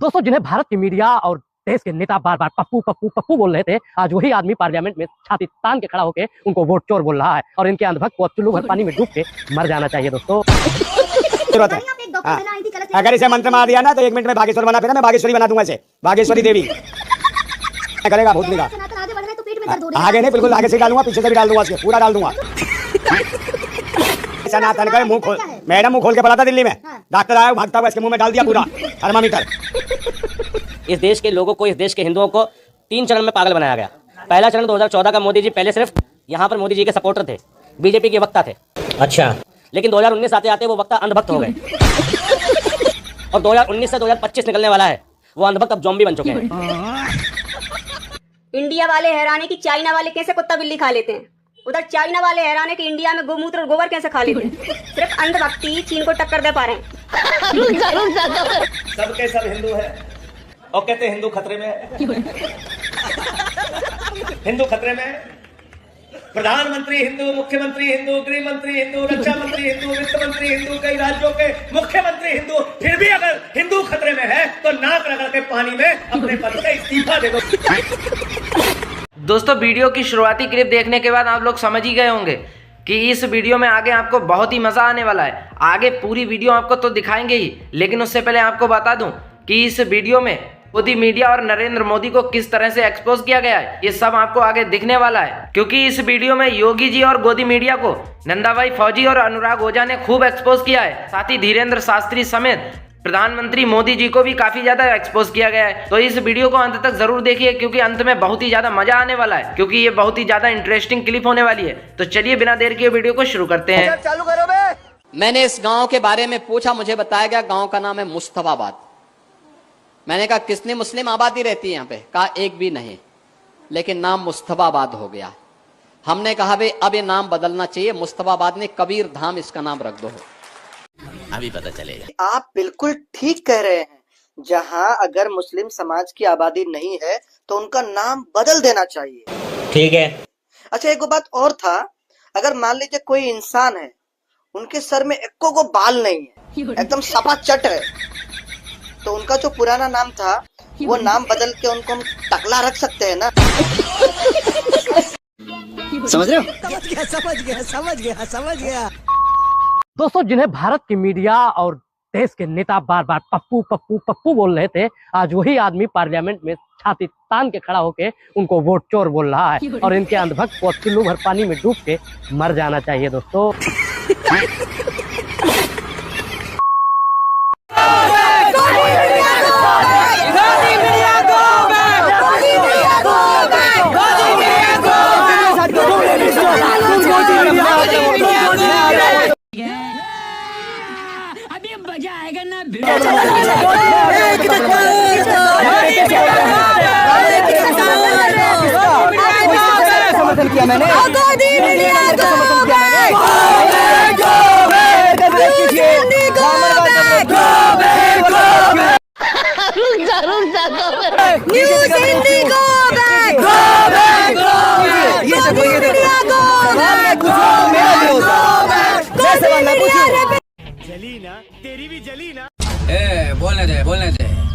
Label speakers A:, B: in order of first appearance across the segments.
A: दोस्तों, जिन्हें भारत की मीडिया और देश के नेता बार बार पप्पू पप्पू पप्पू बोल रहे थे, आज वही आदमी पार्लियामेंट में छाती तान के खड़ा होकर उनको वोट चोर बोल रहा है और इनके अंधभक्त को चुल्लू भर पानी में डूब के मर जाना चाहिए। दोस्तों,
B: अगर इसे मंत्र मार दिया ना तो 1 मिनट में बागेश्वर बना, फिर मैं बागेश्वरी बना दूंगा इसे, बागेश्वरी देवी करेगा भूतनी का। आगे नहीं, बिल्कुल आगे से डालूंगा, पीछे से भी डाल दूंगा, इसके पूरा डाल दूंगा। सनातन का मुंह खोल, मैडम मुंह खोल के पड़ा था दिल्ली में, डॉक्टर आया भागता हुआ इसके मुंह में डाल दिया पूरा थर्मामीटर।
C: इस देश के लोगों को, इस देश के हिंदुओं को 3 चरण में पागल बनाया गया। पहला चरण 2014 का, मोदी जी पहले सिर्फ यहाँ पर मोदी जी के सपोर्टर थे, बीजेपी के वक्ता थे। अच्छा, लेकिन 2019 आते आते वो वक्ता अंधभक्त हो गए और 2019 से 2025 निकलने वाला है, वो अंधभक्त अब ज़ॉम्बी बन चुके हैं।
D: इंडिया वाले हैरान है कि चाइना वाले कैसे कुत्ता बिल्ली खा लेते हैं, उधर चाइना वाले हैरान है कि इंडिया में गोमूत्र और गोबर कैसे खा लेते हैं। सिर्फ अंधभक्ति चीन को टक्कर दे पा रहे हैं।
E: सबके सब हिंदू है और कहते हैं हिंदू खतरे में है। हिंदू खतरे में है। प्रधानमंत्री हिंदू, मुख्यमंत्री हिंदू, गृह मंत्री हिंदू, रक्षा मंत्री हिंदू, वित्त मंत्री हिंदू, कई राज्यों के मुख्यमंत्री हिंदू, फिर भी अगर हिंदू खतरे में है तो नाक रगड़ के पानी में अपने पद से इस्तीफा दे दो।
F: दोस्तों, वीडियो की शुरुआती क्लिप देखने के बाद आप लोग समझ ही गए होंगे कि इस वीडियो में आगे आपको बहुत ही मजा आने वाला है। आगे पूरी वीडियो आपको तो दिखाएंगे ही, लेकिन उससे पहले आपको बता दूं कि इस वीडियो में मोदी मीडिया और नरेंद्र मोदी को किस तरह से एक्सपोज किया गया है, ये सब आपको आगे दिखने वाला है। क्योंकि इस वीडियो में योगी जी और गोदी मीडिया को नंदाभाई फौजी और अनुराग ओझा ने खूब एक्सपोज किया है। साथ ही धीरेन्द्र शास्त्री समेत प्रधानमंत्री मोदी जी को भी काफी ज्यादा एक्सपोज किया गया है। तो इस वीडियो को अंत तक जरूर देखिए, क्योंकि अंत में बहुत ही ज्यादा मजा आने वाला है, क्योंकि ये बहुत ही ज्यादा इंटरेस्टिंग क्लिप होने वाली है। तो चलिए बिना देर किए वीडियो को शुरू करते हैं।
E: चालू करो बे।
G: मैंने इस गांव के बारे में पूछा, मुझे बताया गया गांव का नाम है मुस्तफाबाद। मैंने कहा कितनी मुस्लिम आबादी रहती है यहाँ पे? कहा एक भी नहीं, लेकिन नाम मुस्तफाबाद हो गया। हमने कहा भाई अब ये नाम बदलना चाहिए, मुस्तफाबाद ने कबीर धाम इसका नाम रख दो।
C: अभी पता चलेगा।
H: आप बिल्कुल ठीक कह रहे हैं। जहां अगर मुस्लिम समाज की आबादी नहीं है तो उनका नाम बदल देना चाहिए।
C: ठीक है।
H: अच्छा, एक बात और था, अगर मान लीजिए कोई इंसान है, उनके सर में एको को बाल नहीं है, एकदम सपा चट है, तो उनका जो पुराना नाम था वो नाम बदल के उनको हम टकला रख सकते हैं ना।
B: समझ रहे हो?
H: समझ गया।
A: दोस्तों, जिन्हें भारत की मीडिया और देश के नेता बार बार पप्पू पप्पू पप्पू बोल रहे थे, आज वही आदमी पार्लियामेंट में छाती तान के खड़ा होकर उनको वोट चोर बोल रहा है और इनके अंधभक्त को चुल्लू भर पानी में डूब के मर जाना चाहिए। दोस्तों,
H: समर्थन किया मैंने।
E: जली ना, तेरी भी जली ना।
F: बोलने दे,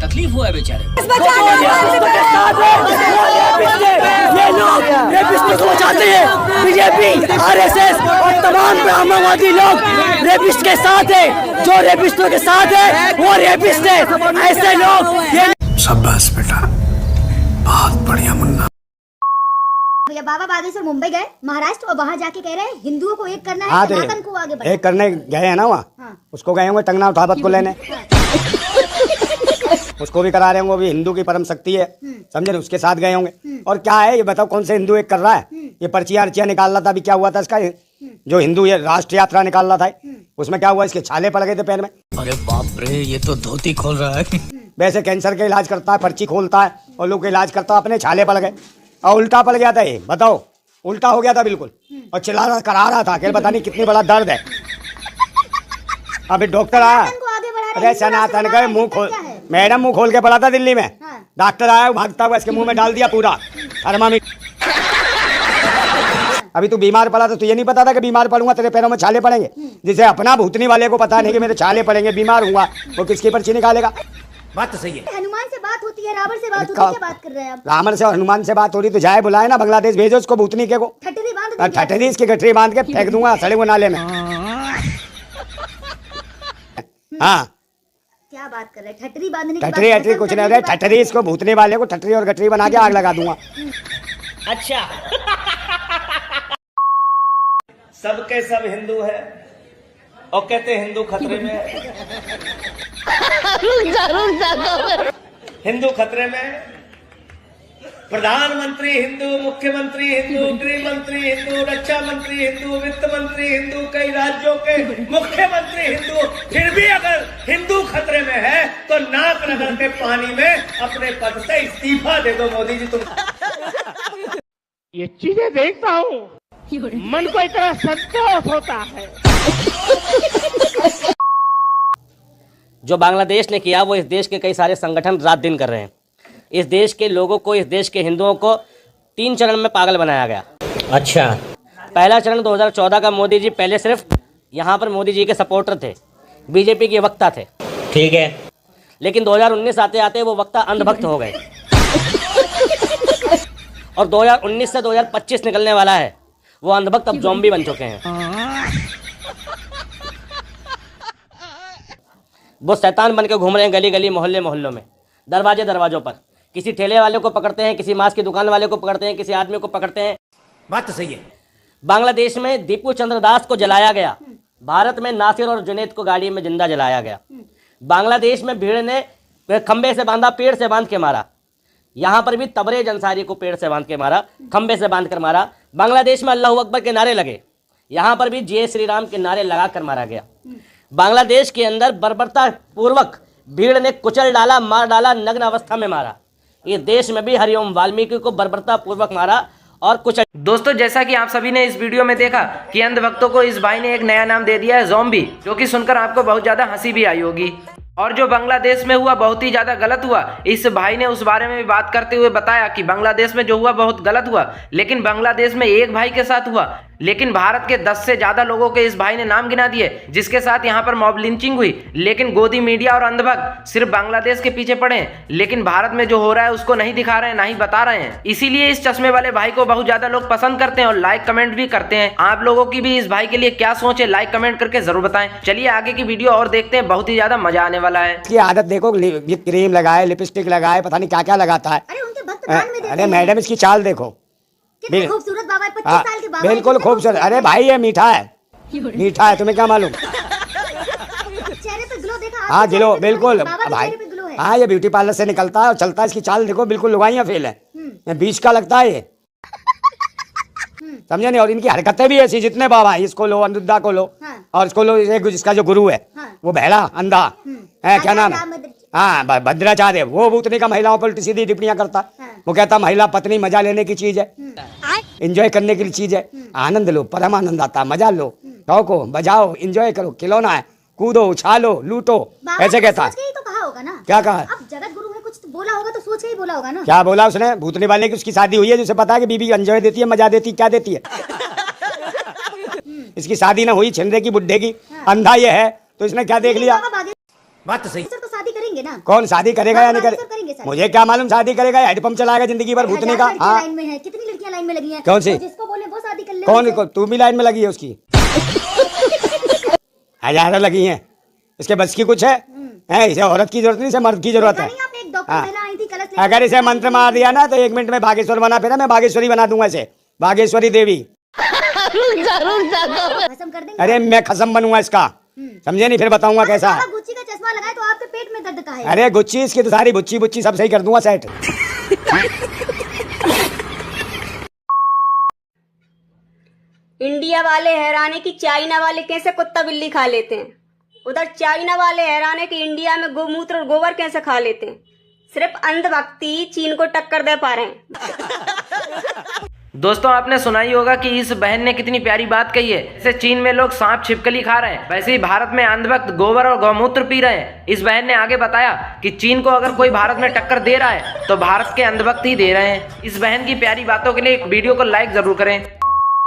F: तकलीफ हुआ है बेचारे।
B: ये लोग रेपिस्ट को बचाते हैं, बीजेपी, आरएसएस और तमाम ब्राह्मणवादी लोग रेपिस्ट के साथ है। जो रेपिस्टों के साथ है वो रेपिस्ट है। ऐसे लोग शाबाश बेटा, बहुत बढ़िया मुन्ना।
I: भैया बाबा बागेश्वर मुंबई गए, महाराष्ट्र, और वहाँ जाके कह रहे हैं हिंदुओं को एक करना है, सनातन को आगे बढ़ाना है।
B: एक करने गए हैं ना वहाँ, उसको गए होंगे टंगना उठावत को लेने, उसको भी करा रहे होंगे, वो भी हिंदू की परम शक्ति है, समझे, उसके साथ गए होंगे। और क्या है ये बताओ, कौन से हिंदू एक कर रहा है? ये पर्चियां अर्चियां निकाल रहा था, अभी क्या हुआ था इसका, जो हिंदू ये राष्ट्र यात्रा निकाल रहा था, उसमें क्या हुआ, इसके छाले पड़ गए थे पैर में।
F: अरे बाप रे, ये तो धोती खोल रहा है।
B: वैसे कैंसर का इलाज करता है, पर्ची खोलता है और लोग का इलाज करता है, अपने छाले पड़ गए और उल्टा पड़ गया था। ये बताओ, उल्टा हो गया था बिल्कुल, और चिल्ला रहा, करा रहा था, पता नहीं कितनी बड़ा दर्द है। अभी डॉक्टर आया, अरे सनातन का मुंह खोल, मैडम मुंह खोल के पड़ा था दिल्ली में, डॉक्टर आया भागता हुआ इसके मुंह में डाल दिया पूरा थर्मामीटर। अभी तू बीमार पड़ा था, तो ये नहीं पता था कि बीमार पड़ूंगा तेरे पैरों में छाले पड़ेंगे। जिसे अपना भूतनी वाले को पता नहीं कि मेरे छाले पड़ेंगे, बीमार हुआ, वो किसकी पर्ची निकालेगा? बात तो सही है।
I: हनुमान से बात होती है, रावण से बात होती है, क्या बात कर रहे हैं आप?
B: रावण से और हनुमान से बात हो रही तो जाए बुलाए ना बांग्लादेश, भेजो उसको भूतनी के को।
I: ठटरी बांध दो।
B: ठटरी इसकी गठरी बांध के फेंक दूंगा सड़े वो नाले में। हाँ
I: क्या बात कर रहे हैं? ठटरी बांधने की
B: ठटरी अटरी कुछ नहीं, ठटरी इसको भूतनी वाले को ठटरी और गठरी बना के आग लगा दूंगा।
C: अच्छा।
E: सबके सब हिंदू है और कहते हिंदू खतरे में है। हिंदू खतरे में, प्रधानमंत्री हिंदू, मुख्यमंत्री हिंदू, गृह मंत्री हिंदू, रक्षा मंत्री हिंदू, वित्त मंत्री हिंदू, कई राज्यों के मुख्यमंत्री हिंदू, फिर भी अगर हिंदू खतरे में है तो नाक नगर के पानी में अपने पद से इस्तीफा दे दो मोदी जी। तुम
A: ये चीजें देखता हूँ मन को इतना संतोष होता है।
C: जो बांग्लादेश ने किया वो इस देश के कई सारे संगठन रात दिन कर रहे हैं। इस देश के लोगों को, इस देश के हिंदुओं को 3 चरण में पागल बनाया गया। अच्छा। पहला चरण 2014 का, मोदी जी पहले सिर्फ यहाँ पर मोदी जी के सपोर्टर थे, बीजेपी के वक्ता थे, ठीक है। लेकिन 2019 आते आते वो वक्ता अंधभक्त हो गए और 2019 से 2025 निकलने वाला है, वो अंधभक्त अब ज़ॉम्बी बन चुके हैं। वो शैतान बन के घूम रहे हैं गली गली, मोहल्ले मोहल्लों में, दरवाजे दरवाजों पर। किसी ठेले वाले को पकड़ते हैं, किसी मांस की दुकान वाले को पकड़ते हैं, किसी आदमी को पकड़ते हैं।
B: बात तो सही है।
C: बांग्लादेश में दीपू चंद्र दास को जलाया गया, भारत में नासिर और जुनैद को गाड़ी में जिंदा जलाया गया। बांग्लादेश में भीड़ ने खंबे से बांधा, पेड़ से बांध के मारा। यहाँ पर भी तबरेज अंसारी को पेड़ से बांध के मारा, खंबे से बांध कर मारा। बांग्लादेश में अल्लाह अकबर के नारे लगे, यहाँ पर भी जय श्री राम के नारे लगा कर मारा गया। बांग्लादेश के अंदर बर्बरता पूर्वक भीड़ ने कुचल डाला, मार डाला, नग्न अवस्था में मारा। इस देश में भी हरिओम वाल्मीकि को बर्बरता पूर्वक मारा और कुचल।
F: दोस्तों, जैसा कि आप सभी ने इस वीडियो में देखा कि अंधभक्तों को इस भाई ने एक नया नाम दे दिया है, ज़ॉम्बी, जो कि सुनकर आपको बहुत ज्यादा हंसी भी आई होगी। और जो बांग्लादेश में हुआ बहुत ही ज्यादा गलत हुआ। इस भाई ने उस बारे में भी बात करते हुए बताया कि बांग्लादेश में जो हुआ बहुत गलत हुआ, लेकिन बांग्लादेश में एक भाई के साथ हुआ, लेकिन भारत के 10 से ज्यादा लोगों के इस भाई ने नाम गिना दिए जिसके साथ यहाँ पर मॉब लिंचिंग हुई। लेकिन गोदी मीडिया और अंधभक्त सिर्फ बांग्लादेश के पीछे पड़े हैं, लेकिन भारत में जो हो रहा है उसको नहीं दिखा रहे हैं, नहीं बता रहे हैं। इसीलिए इस चश्मे वाले भाई को बहुत ज्यादा लोग पसंद करते हैं और लाइक कमेंट भी करते हैं। आप लोगों की भी इस भाई के लिए क्या सोच है, लाइक कमेंट करके जरूर बताएं। चलिए आगे की वीडियो और देखते हैं, बहुत ही ज्यादा मजा आने वाला है।
B: इसकी आदत देखो, क्रीम लगाए, लिपस्टिक लगाए, पता नहीं क्या क्या लगाता है।
I: अरे उनके भक्त दान में देते
B: अरे
I: हैं।
B: मैडम इसकी चाल देखो,
I: कितने खूबसूरत बाबा है, 25 साल के बाबा है,
B: बिल्कुल
I: कितने
B: खूबसूरत। अरे भाई ये मीठा है, मीठा है, तुम्हें क्या मालूम।
I: चेहरे पे ग्लो देखा?
B: हाँ ग्लो, बिल्कुल
I: बाबा के
B: भाई।
I: चेहरे पे ग्लो है।
B: हाँ ये ब्यूटी पार्लर से निकलता है और चलता है, इसकी चाल देखो, बिल्कुल लुगाइयाँ फेल है, ये बीच का लगता है ये, समझे नहीं। और इनकी हरकतें भी ऐसी, जितने बाबा है, इसको लो, अनिरुद्धा को लो, और इसको लो, जिसका जो गुरु है वो बहरा अंधा है, क्या नाम है, हाँ भद्राचार्य, वो भूतनी का महिलाओं पर उल्टी सीधी टिप्पणियां करता। वो कहता महिला पत्नी मजा लेने की चीज है, एंजॉय करने की चीज है, आनंद लो, परम आनंद आता है, मजा लो, ठोको बजाओ, एंजॉय करो, खिलौना है, कूदो उछालो लूटो, ऐसे कहता है।
I: तो कहा होगा ना,
B: क्या कहा?
I: अब जगत गुरु है, कुछ तो बोला होगा, तो सोच के ही बोला होगा ना।
B: क्या बोला उसने? भूतनी वाले की उसकी शादी हुई है, जिसे पता है कि बीबी एंजॉय देती है, मजा देती, क्या देती है। इसकी शादी ना हुई, छिंदे की बुड्ढे की, अंधा ये है तो इसने क्या देख लिया। बात तो सही।
I: तो शादी करेंगे ना?
B: कौन शादी करेगा या नहीं करेगा, मुझे क्या मालूम। शादी करेगा, हेडपंप चलाएगा जिंदगी भर भूतने का। हाँ
I: लाइन में है, कितनी लड़कियां लाइन में लगी हैं?
B: कौन सी?
I: जिसको बोले वो शादी कर ले।
B: कौन? तू भी लाइन में लगी है उसकी? हजारों लगी हैं, इसके बस की कुछ है? इसे औरत की जरूरत नहीं, इसे मर्द की जरूरत है। अगर इसे मंत्र मार दिया ना तो 1 मिनट में बागेश्वर बना, फिर मैं बागेश्वरी बना दूंगा इसे, बागेश्वरी देवी। अरे मैं खसम बनूंगा इसका, समझे नहीं, फिर बताऊंगा कैसा है।
I: गुच्ची का चश्मा लगाए तो आपके पेट में दर्द का है।
B: अरे गुच्ची इसकी तो सारी बुच्ची बुच्ची सब सही कर दूंगा सेट।
D: इंडिया वाले हैरान है कि चाइना वाले कैसे कुत्ता बिल्ली खा लेते हैं। उधर चाइना वाले हैरान है कि इंडिया में गोमूत्र और गोबर कैसे खा लेते हैं। सिर्फ अंधभक्ति चीन को टक्कर दे पा रहे हैं।
F: दोस्तों, आपने सुना ही होगा कि इस बहन ने कितनी प्यारी बात कही है। जैसे चीन में लोग सांप छिपकली खा रहे हैं, वैसे ही भारत में अंधभक्त गोबर और गौमूत्र पी रहे हैं। इस बहन ने आगे बताया कि चीन को अगर कोई भारत में टक्कर दे रहा है तो भारत के अंधभक्त ही दे रहे हैं। इस बहन की प्यारी बातों के लिए एक वीडियो को लाइक जरूर करें।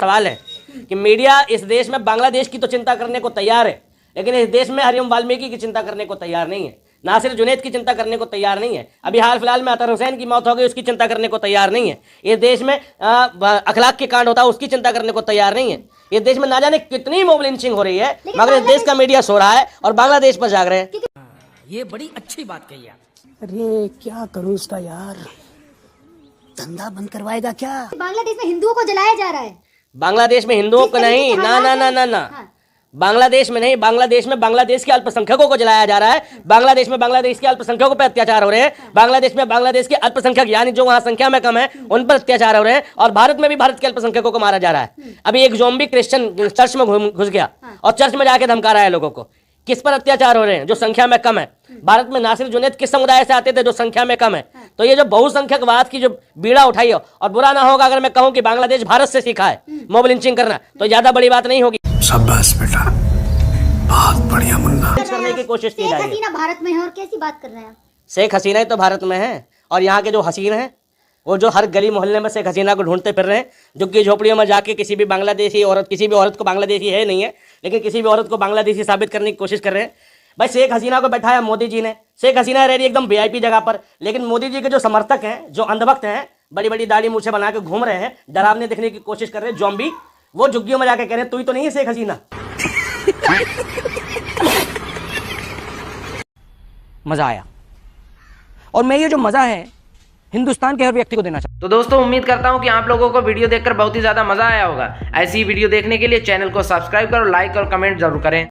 C: सवाल है कि मीडिया इस देश में बांग्लादेश की तो चिंता करने को तैयार है, लेकिन इस देश में हरिओम वाल्मीकि की चिंता करने को तैयार नहीं है। नासिर जुनैद की चिंता करने को तैयार नहीं है। अभी हाल फिलहाल में अतर हुसैन की मौत हो गई, उसकी चिंता करने को तैयार नहीं है। इस देश में अखलाक के कांड होता है, उसकी चिंता करने को तैयार नहीं है। इस देश में ना जाने कितनी मॉब लिंचिंग हो रही है, मगर इस देश का मीडिया सो रहा है और बांग्लादेश पर जाग रहे हैं।
A: ये बड़ी अच्छी बात कही आप।
B: अरे क्या करूँ इसका यार, धंधा बंद करवाएगा क्या?
I: बांग्लादेश में हिंदुओं को जलाया जा रहा है।
C: बांग्लादेश में हिंदुओं को नहीं, ना ना ना ना ना, बांग्लादेश में नहीं, बांग्लादेश में बांग्लादेश के अल्पसंख्यकों को जलाया जा रहा है। बांग्लादेश में बांग्लादेश के अल्पसंख्यकों पर अत्याचार हो रहे हैं। बांग्लादेश में बांग्लादेश के अल्पसंख्यक यानी जो वहां संख्या में कम है उन पर अत्याचार हो रहे हैं। और भारत में भी भारत के अल्पसंख्यकों को मारा जा रहा है। अभी एक ज़ॉम्बी क्रिश्चियन चर्च में घुस गया और चर्च में जाके धमका रहा है लोगों को। किस पर अत्याचार हो रहे हैं? जो संख्या में कम है। भारत में नासिर जुनैद किस समुदाय से आते थे? जो संख्या में कम है। तो ये जो बहुसंख्यकवाद की जो बीड़ा उठाई हो, और बुरा ना होगा अगर मैं कहूं कि बांग्लादेश भारत से सीखा है मॉब लिंचिंग करना, तो ज्यादा बड़ी बात नहीं होगी।
B: शाबाश बेटा, बहुत बढ़िया मुन्ना।
C: करने की कोशिश की जा रही है।
I: हसीना भारत में है और कैसी बात कर रहे हैं आप?
C: शेख हसीना ही तो भारत में है, और यहाँ के जो हसीन हैं वो जो हर गली मोहल्ले में शेख हसीना को ढूंढते फिर रहे हैं, जो कि झोपड़ियों में जाके किसी भी बांग्लादेशी औरत, किसी भी औरत को, बांग्लादेशी है नहीं है लेकिन किसी भी औरत को बांग्लादेशी साबित करने की कोशिश कर रहे हैं। भाई शेख हसीना को बैठाया मोदी जी ने, शेख हसीना रह रही एकदम VIP जगह पर, लेकिन मोदी जी के जो समर्थक हैं, जो अंधभक्त हैं, बड़ी बड़ी दाढ़ी मूछें बना के घूम रहे हैं, डरावने दिखने की कोशिश कर रहे हैं, ज़ॉम्बी, वो झुग्गियों में जाके कह रहे हैं तू ही तो नहीं है शेख हसीना।
A: मजा आया, और मैं ये जो मजा है हिंदुस्तान के हर व्यक्ति को देना चाहता हूं।
F: तो दोस्तों उम्मीद करता हूं कि आप लोगों को वीडियो देखकर बहुत ही ज़्यादा मज़ा आया होगा। ऐसी वीडियो देखने के लिए चैनल को सब्सक्राइब करो, लाइक और कमेंट जरूर करें।